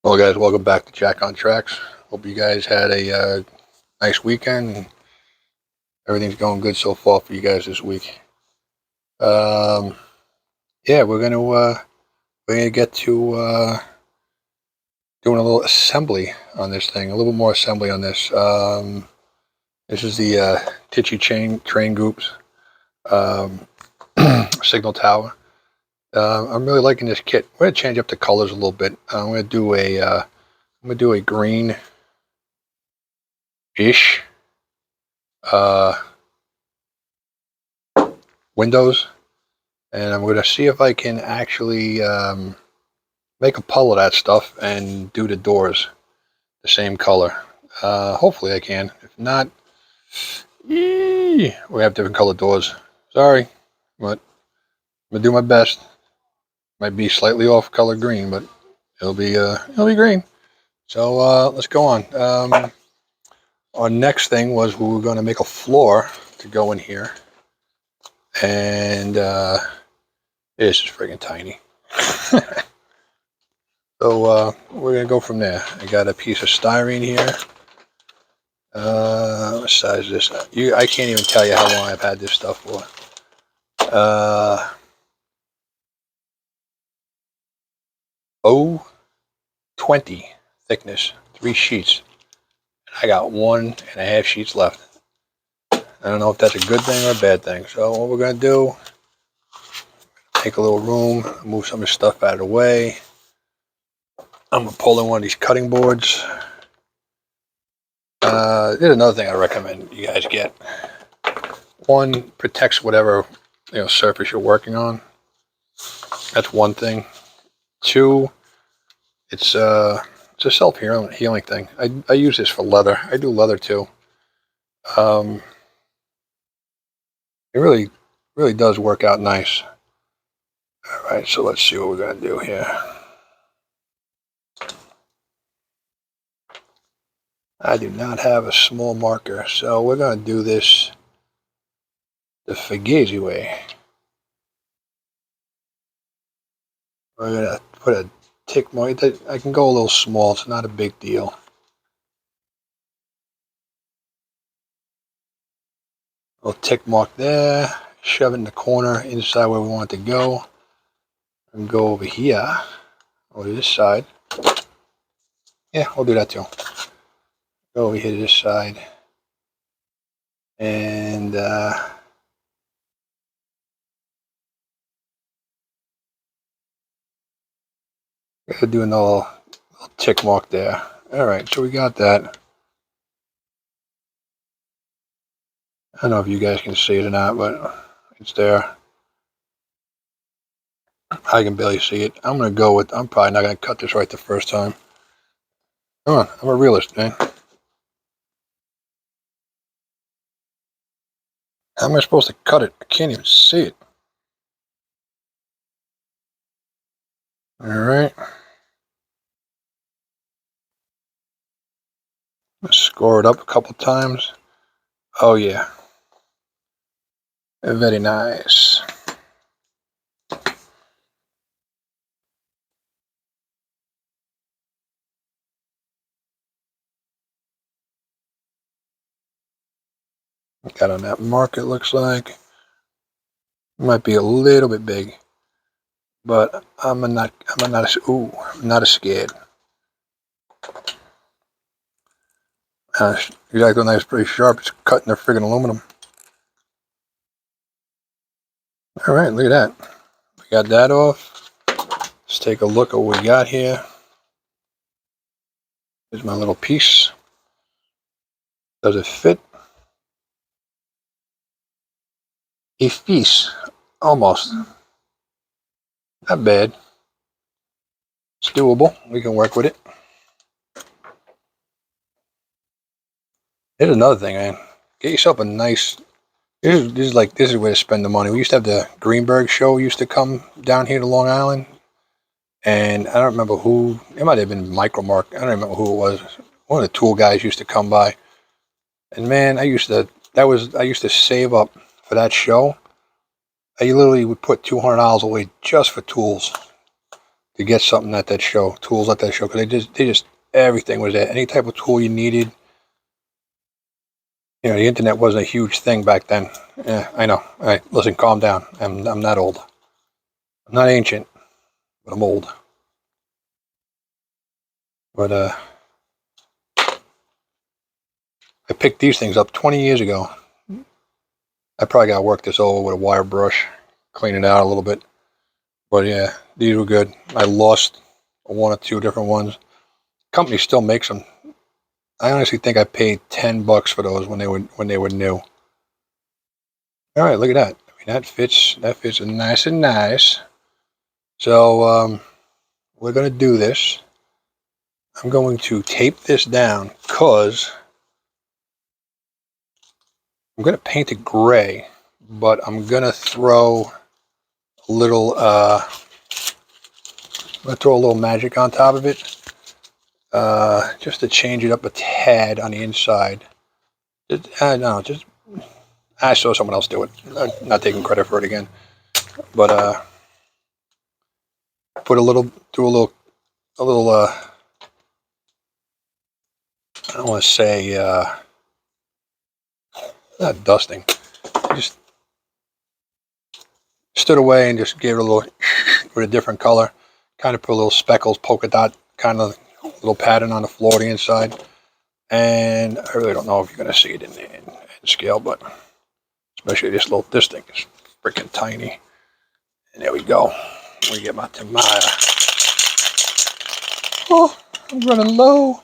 Well, guys, welcome back to Jack on Tracks. Hope you guys had a nice weekend. Everything's going good so far for you guys this week. Um, yeah, we're gonna get to doing a little assembly on this thing, a little more assembly on this. This is the Tichy Train Groups um, signal tower. I'm really liking this kit. We're gonna change up the colors a little bit. I'm gonna do a green ish. Uh, Windows, and I'm going to see if I can actually make a pull of that stuff and do the doors the same color. Hopefully I can. If not, we have different colored doors. Sorry, but I'm going to do my best. Might be slightly off color green, but it'll be green. So let's go on. Our next thing was we were going to make a floor to go in here, and this is friggin' tiny. So we're gonna go from there. I got a piece of styrene here. What size is this? I can't even tell you how long I've had this stuff for. 020 thickness, 3 sheets. I got 1.5 sheets left. I don't know if that's a good thing or a bad thing. So what we're gonna do, take a little room, move some of this stuff out of the way. I'm gonna pull in one of these cutting boards. Here's another thing I recommend you guys get. One, protects whatever surface you're working on. That's one thing. Two, it's a self-healing thing. I use this for leather. I do leather too. It really does work out nice. All right, so let's see what we're gonna do here. I do not have a small marker, so we're gonna do this the Fugazi way. We're gonna put a tick mark. I can go a little small. It's not a big deal. A little tick mark there. Shove it in the corner inside where we want it to go. And go over here, over to this side. Yeah, we'll do that too. Go over here to this side. And we're doing a little tick mark there. All right, so we got that. I don't know if you guys can see it or not, but it's there. I can barely see it. I'm probably not gonna cut this right the first time. Come on, I'm a realist, man. How am I supposed to cut it? I can't even see it. All right. Let's score it up a couple times. Oh yeah. Very nice. Got on that mark, it looks like. Might be a little bit big, but I'm not as scared. Exactly, nice, pretty sharp. It's cutting their friggin' aluminum. All right, look at that. We got that off. Let's take a look at what we got here. Here's my little piece. Does it fit? A piece, almost. Not bad. It's doable. We can work with it. Here's another thing, man. Get yourself a nice. This is where to spend the money. We used to have the Greenberg show used to come down here to Long Island, and I don't remember who. It might have been Micromark. I don't remember who it was. One of the tool guys used to come by, and man, I used to save up for that show. I literally would put $200 away just for tools. to get something at that show, tools at that show, because they just everything was there. Any type of tool you needed. You know, the internet wasn't a huge thing back then. Yeah, I know. All right, listen, calm down. I'm not old. I'm not ancient, but I'm old. But I picked these things up 20 years ago. I probably got to work this over with a wire brush, clean it out a little bit. But yeah, these were good. I lost one or two different ones. Company still makes them. I honestly think I paid $10 for those when they were new. All right, look at that. I mean, that fits nice and nice. So we're gonna do this. I'm going to tape this down because I'm gonna paint it gray, but I'm gonna throw a little magic on top of it, just to change it up a tad on the inside. I saw someone else do it. I'm not taking credit for it again, but put a little, do a little, I don't want to say, not dusting. Just stood away and just gave it a little with a different color. Kind of put a little speckles, polka dot, kind of little pattern on the floor, the inside. And I really don't know if you're going to see it in scale, but especially this thing is freaking tiny. And there we go. We get my oh, I'm running low.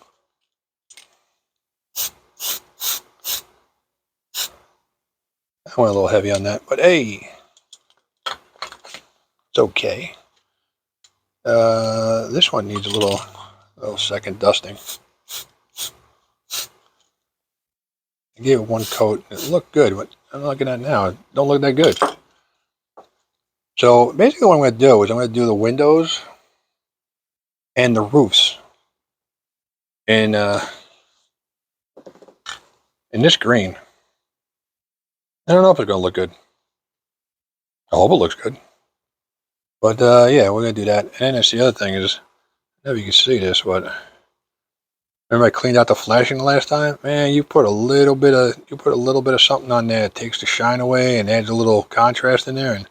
I went a little heavy on that, but hey, it's okay. This one needs a little second dusting. I gave it one coat. It looked good, but I'm looking at it now. It don't look that good. So basically what I'm going to do is I'm going to do the windows and the roofs in this green. I don't know if it's going to look good. I hope it looks good. But yeah, we're going to do that. And that's the other thing is, I don't know if you can see this, but remember I cleaned out the flashing the last time? Man, you put a little bit of something on there. It takes the shine away and adds a little contrast in there, and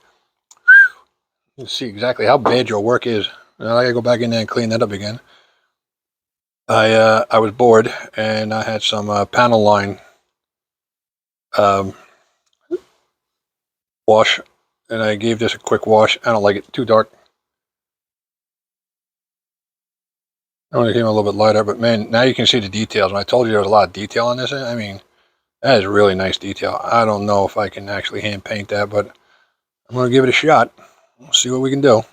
you see exactly how bad your work is. Now I gotta go back in there and clean that up again. I was bored and I had some panel line wash, and I gave this a quick wash. I don't like it too dark. I want to keep it a little bit lighter, but man, now you can see the details. When I told you there was a lot of detail on this, I mean, that is really nice detail. I don't know if I can actually hand paint that, but I'm going to give it a shot. We'll see what we can do.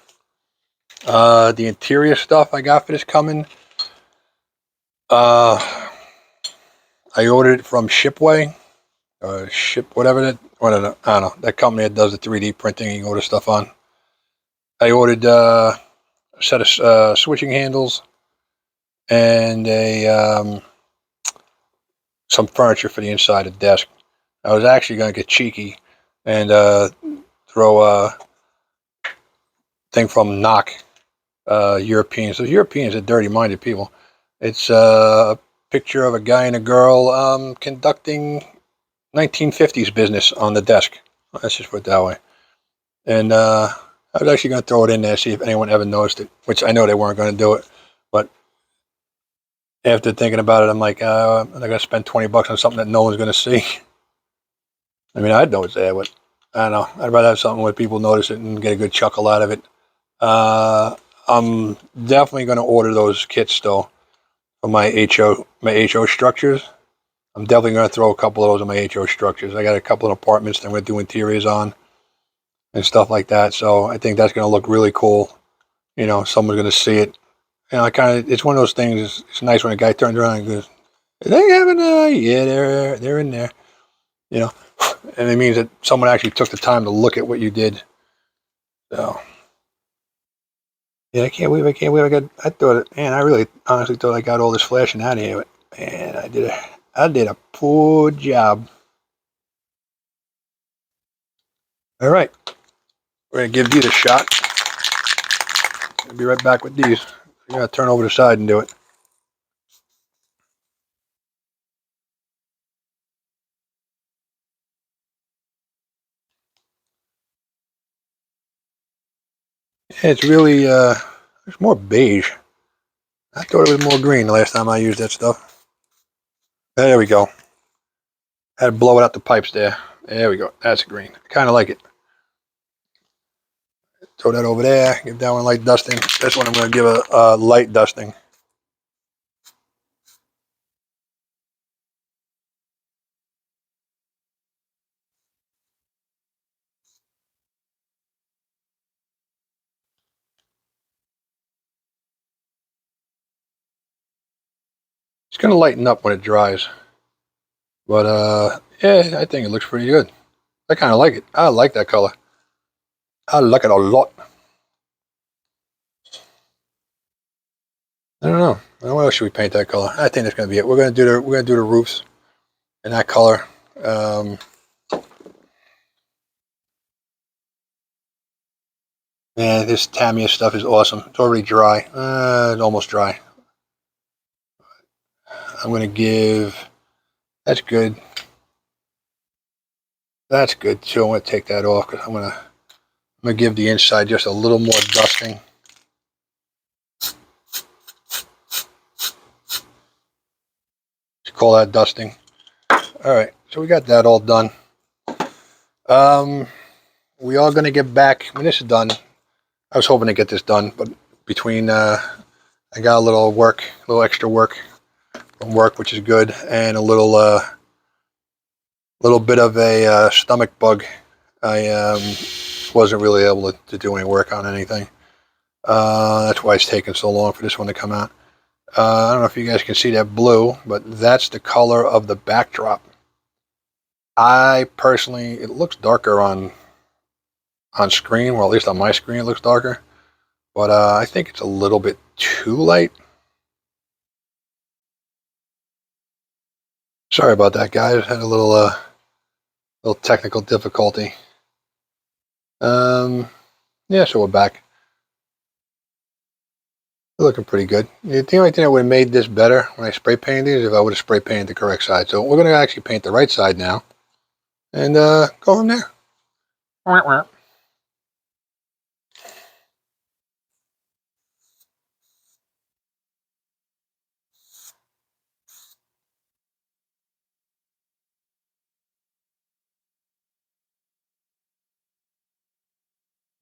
The interior stuff I got for this coming. I ordered it from Shipway. Whatever that, I don't know, that company that does the 3D printing you order stuff on. I ordered a set of switching handles and some furniture for the inside of the desk. I was actually going to get cheeky and throw a thing from Knock, Europeans. So Europeans are dirty-minded people. It's a picture of a guy and a girl conducting 1950s business on the desk. Let's just put it that way. And I was actually going to throw it in there, see if anyone ever noticed it, which I know they weren't going to do it. But after thinking about it, I'm like, I'm not going to spend $20 on something that no one's going to see. I mean, I'd know it's there, but I don't know. I'd rather have something where people notice it and get a good chuckle out of it. I'm definitely going to order those kits, though, for my HO structures. I'm definitely going to throw a couple of those in my HO structures. I got a couple of apartments that I'm going to do interiors on and stuff like that. So I think that's going to look really cool. You know, someone's going to see it. You know, it's one of those things. It's nice when a guy turns around and goes, "Are they having yeah, they're in there." You know, and it means that someone actually took the time to look at what you did. So yeah, I can't believe I thought it, man, I really honestly thought I got all this flashing out of here, but man, I did a poor job. All right, we're gonna give these a shot. I'll be right back with these. I'm gonna turn over the side and do it. Yeah, it's really it's more beige. I thought it was more green the last time I used that stuff. There we go. Had to blow it out the pipes there. There we go. That's green. I kind of like it. Throw that over there. Give that one light dusting. This one I'm going to give a light dusting. It's going to lighten up when it dries. But yeah, I think it looks pretty good. I kind of like it. I like that color. I like it a lot. I don't know. What else should we paint that color? I think that's going to be it. We're going to do the roofs in that color. Man, this Tamiya stuff is awesome. It's already dry. It's almost dry. I'm going to give... That's good. That's good too. I'm going to take that off because I'm going to give the inside just a little more dusting. Just call that dusting. All right, so we got that all done. We are going to get back when this is done. I was hoping to get this done, but between I got a little extra work from work, which is good, and a little bit of a stomach bug. I wasn't really able to do any work on anything. That's why it's taking so long for this one to come out. I don't know if you guys can see that blue, but that's the color of the backdrop. I personally, it looks darker on screen, well, at least on my screen it looks darker, but I think it's a little bit too light. Sorry about that, guys. Had a little technical difficulty. Yeah, so we're back. They're looking pretty good. The only thing that would have made this better when I spray painted these is if I would have spray painted the correct side. So we're going to actually paint the right side now and go from there.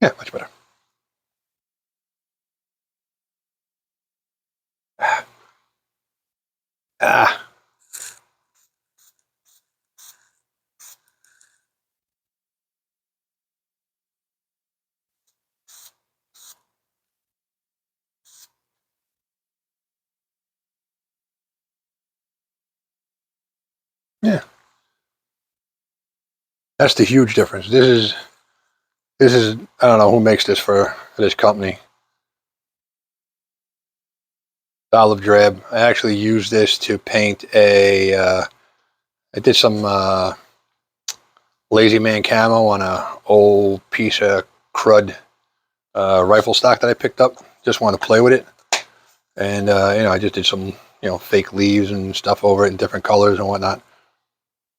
Yeah, much better. Ah. Yeah. That's the huge difference. This is I don't know who makes this for this company. Olive drab. I actually used this to paint a I did some Lazy Man camo on a old piece of crud rifle stock that I picked up. Just wanted to play with it, and I just did some fake leaves and stuff over it in different colors and whatnot.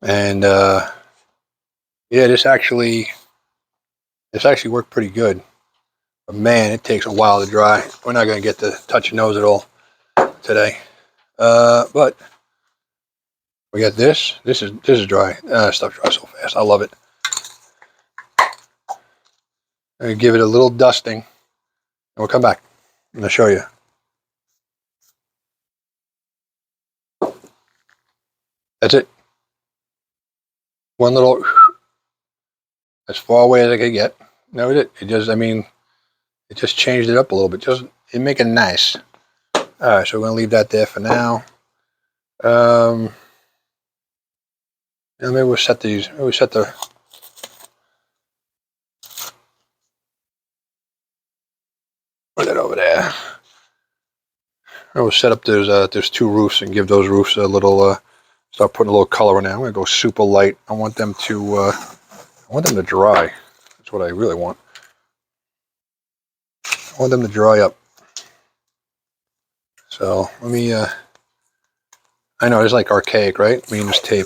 And yeah, this actually worked pretty good. But man, it takes a while to dry. We're not going to get to touch your nose at all today. But we got this. This is dry. Stuff dries so fast. I love it. I'm going to give it a little dusting, and we'll come back. I'm going to show you. That's it. One little, as far away as I could get. No, it just, it just changed it up a little bit. Just it make it nice. All right, so we're gonna leave that there for now. And maybe we'll set these. Maybe we'll set the. Put that over there. We'll set up there's two roofs and give those roofs a little. Start putting a little color in there. I'm gonna go super light. I want them to dry. That's what I really want. I want them to dry up. So let me, I know it's like archaic, right? I mean, this tape.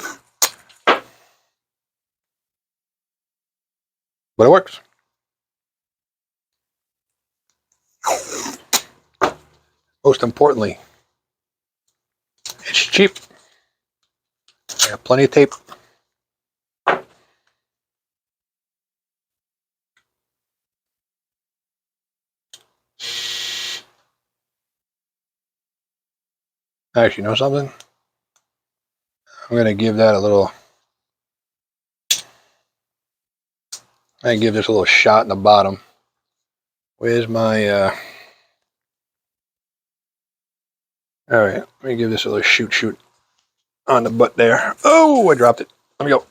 But it works. Most importantly, it's cheap. I got plenty of tape. Actually, you know something? I'm going to give that a little, I give this a little shot in the bottom. Where's my, all right, let me give this a little shoot on the butt there. Oh, I dropped it. Let me go.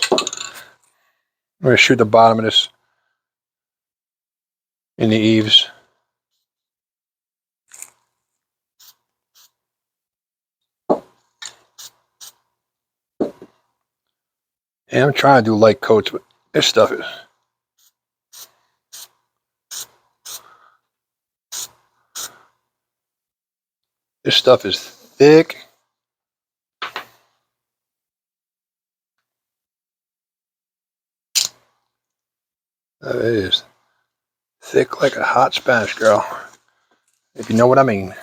I'm going to shoot the bottom of this in the eaves. And I'm trying to do light coats, but this stuff is thick. It is thick like a hot Spanish girl, if you know what I mean.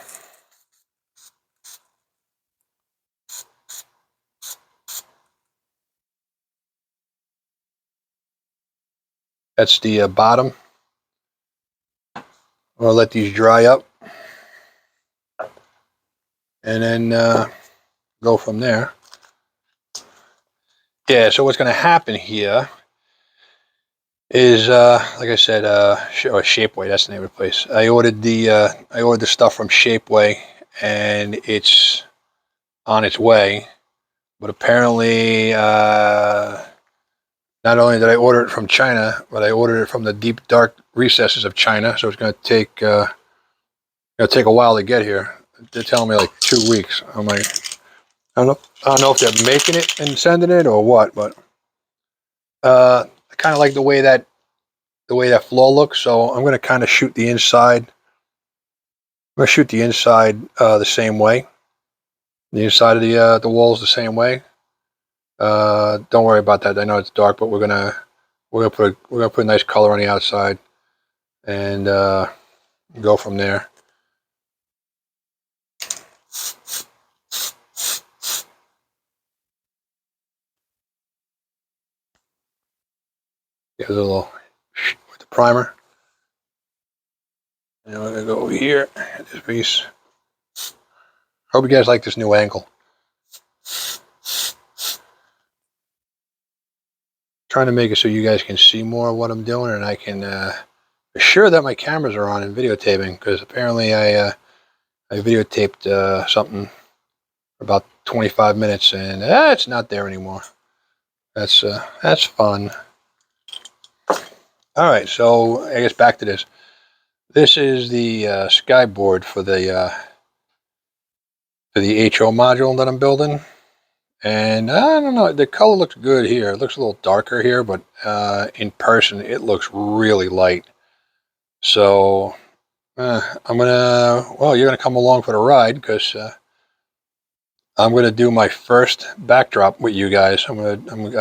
That's the bottom. I'm going to let these dry up and then go from there. Yeah, so what's going to happen here is, like I said, Shapeway. That's the name of the place. I ordered the stuff from Shapeway, and it's on its way. But apparently, not only did I order it from China, but I ordered it from the deep dark recesses of China. So it's going to take a while to get here. They're telling me like 2 weeks. I'm like, I don't know if they're making it and sending it or what, but I kind of like the way that floor looks. So I'm going to kind of shoot the inside. I'm going to shoot the inside the same way. The inside of the walls the same way. Don't worry about that. I know it's dark, but we're gonna put a nice color on the outside and go from there. Give it a little with the primer. And we're gonna go over here at this piece. Hope you guys like this new angle. Trying to make it so you guys can see more of what I'm doing, and I can assure that my cameras are on and videotaping, because apparently I videotaped something for about 25 minutes and it's not there anymore. That's fun. All right, so I guess back to this. This is the skyboard for the HO module that I'm building, and I don't know. The color looks good here. It looks a little darker here, but in person it looks really light. So I'm gonna. Well, you're gonna come along for the ride, because I'm gonna do my first backdrop with you guys. I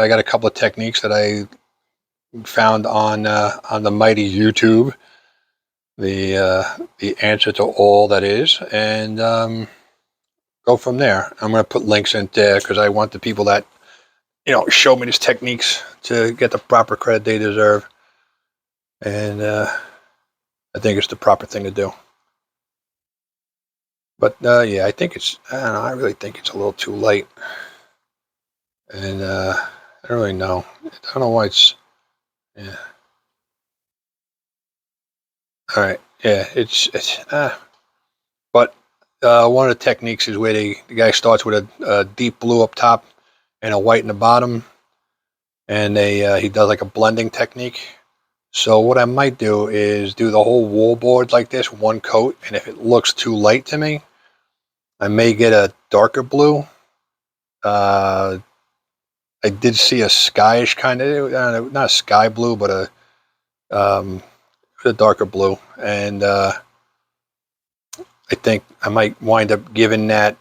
got a couple of techniques that I found on the mighty YouTube. The answer to all that is, and go from there. I'm going to put links in there because I want the people that show me these techniques to get the proper credit they deserve, and I think it's the proper thing to do. But yeah, I think it's. I don't know. I really think it's a little too light, and I don't really know. I don't know why it's. Yeah. All right. Yeah. It's. But one of the techniques is where the guy starts with a deep blue up top and a white in the bottom, and he does like a blending technique. So what I might do is do the whole wall board like this, one coat, and if it looks too light to me, I may get a darker blue. I did see a skyish kind of, not a sky blue, but a darker blue, and I think I might wind up giving that,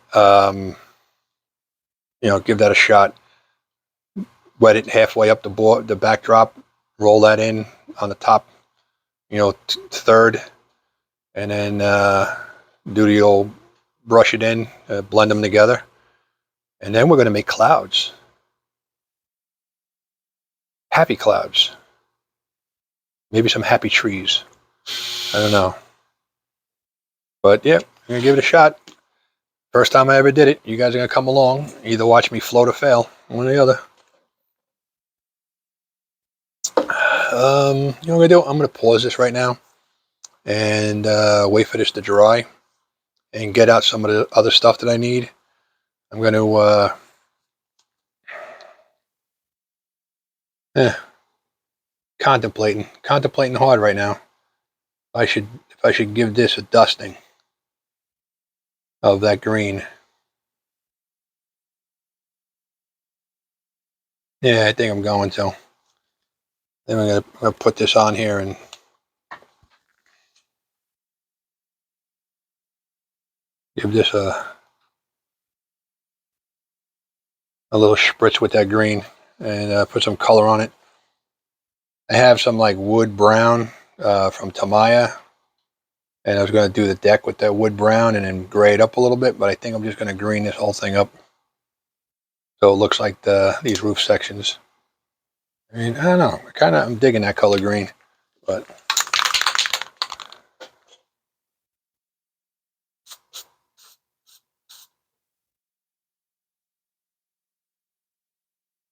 give that a shot. Wet it halfway up the board, the backdrop, roll that in on the top, third, and then do the old brush it in, blend them together, and then we're going to make clouds, happy clouds, maybe some happy trees. I don't know, but yeah, I'm gonna give it a shot. First time I ever did it. You guys are gonna come along, either watch me float or fail, one or the other. You know what I'm gonna do? I'm gonna pause this right now and wait for this to dry and get out some of the other stuff that I need. I'm going to contemplating hard right now. If I should give this a dusting of that green. Yeah, I think I'm going to. Then I'm gonna put this on here and give this a little spritz with that green and put some color on it. I have some like wood brown from Tamaya, and I was going to do the deck with that wood brown and then gray it up a little bit, but I think I'm just going to green this whole thing up so it looks like these roof sections. I mean, I don't know. I'm digging that color green, but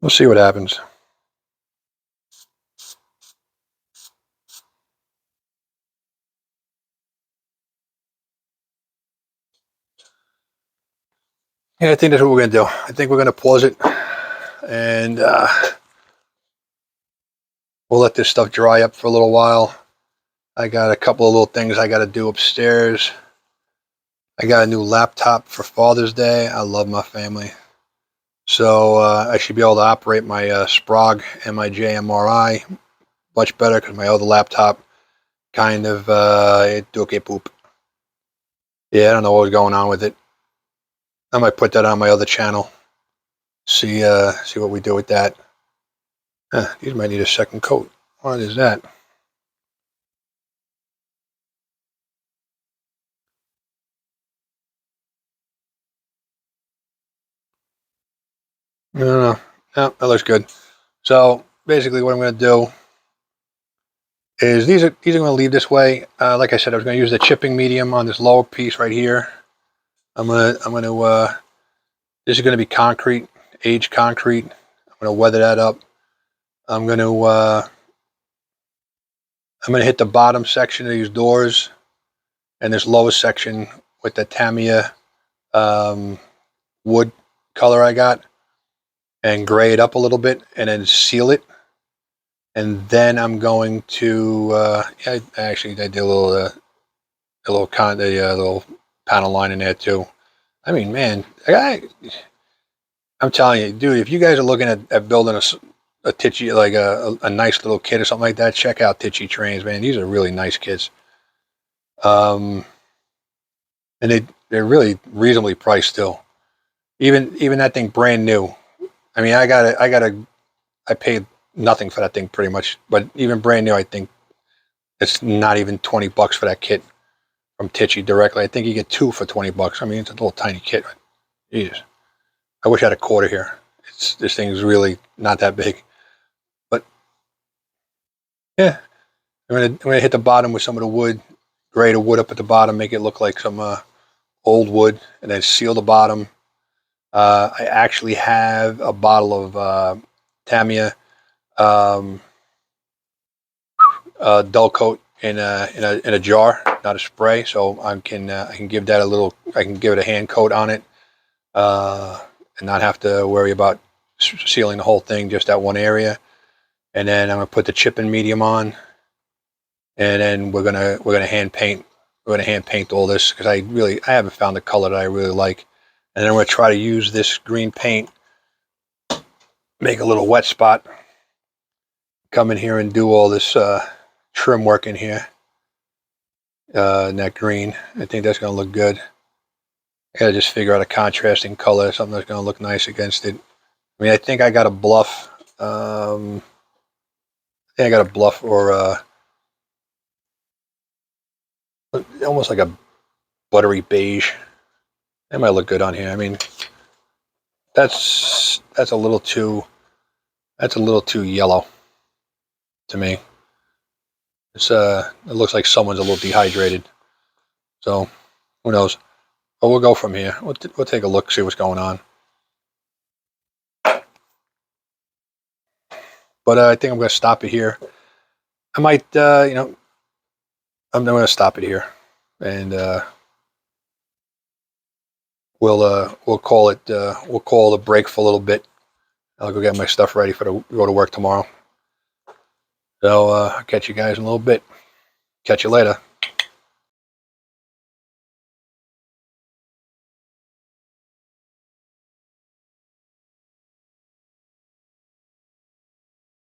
we'll see what happens. Yeah, I think that's what we're going to do. I think we're going to pause it and we'll let this stuff dry up for a little while. I got a couple of little things I got to do upstairs. I got a new laptop for Father's Day. I love my family. So I should be able to operate my Sprague and my JMRI much better because my other laptop kind of it took a poop. Yeah, I don't know what was going on with it. I might put that on my other channel. See what we do with that. These might need a second coat. What is that? No, that looks good. So basically, what I'm going to do is these are going to leave this way. Like I said, I was going to use the chipping medium on this lower piece right here. This is going to be concrete, aged concrete. I'm going to weather that up. I'm going to hit the bottom section of these doors and this lowest section with the Tamiya wood color I got, and gray it up a little bit, and then seal it. And then I'm going to I did a little panel line in there too. I mean, man, I'm telling you, dude, if you guys are looking at building a Tichy, like a nice little kit or something like that, check out Tichy Trains, man. These are really nice kits. And they're really reasonably priced still. Even that thing brand new. I mean, I paid nothing for that thing pretty much, but even brand new, I think it's not even $20 for that kit from Tichy directly. I think you get two for $20. I mean, it's a little tiny kit. Jesus, I wish I had a quarter here. This thing's really not that big, but yeah, I'm gonna hit the bottom with some of the wood, grade of wood up at the bottom, make it look like some old wood, and then seal the bottom. I actually have a bottle of Tamiya dull coat in a jar, not a spray, so I can give that I can give it a hand coat on it, and not have to worry about sealing the whole thing, just that one area. And then I'm gonna put the chipping medium on, and then we're gonna hand paint. We're gonna hand paint all this because I haven't found the color that I really like. And then I'm gonna try to use this green paint, make a little wet spot, come in here and do all this trim work in here. in that green. I think that's going to look good. I got to just figure out a contrasting color, something that's going to look nice against it. I mean, I think I got a bluff. I think I got a bluff or almost like a buttery beige. That might look good on here. I mean, that's a little too yellow to me. It looks like someone's a little dehydrated. So who knows? But we'll go from here. We'll take a look, see what's going on. But I think I'm going to stop it here. I might, I'm going to stop it here, and we'll call it we'll call the break for a little bit. I'll go get my stuff ready for to go to work tomorrow. So I'll catch you guys in a little bit. Catch you later.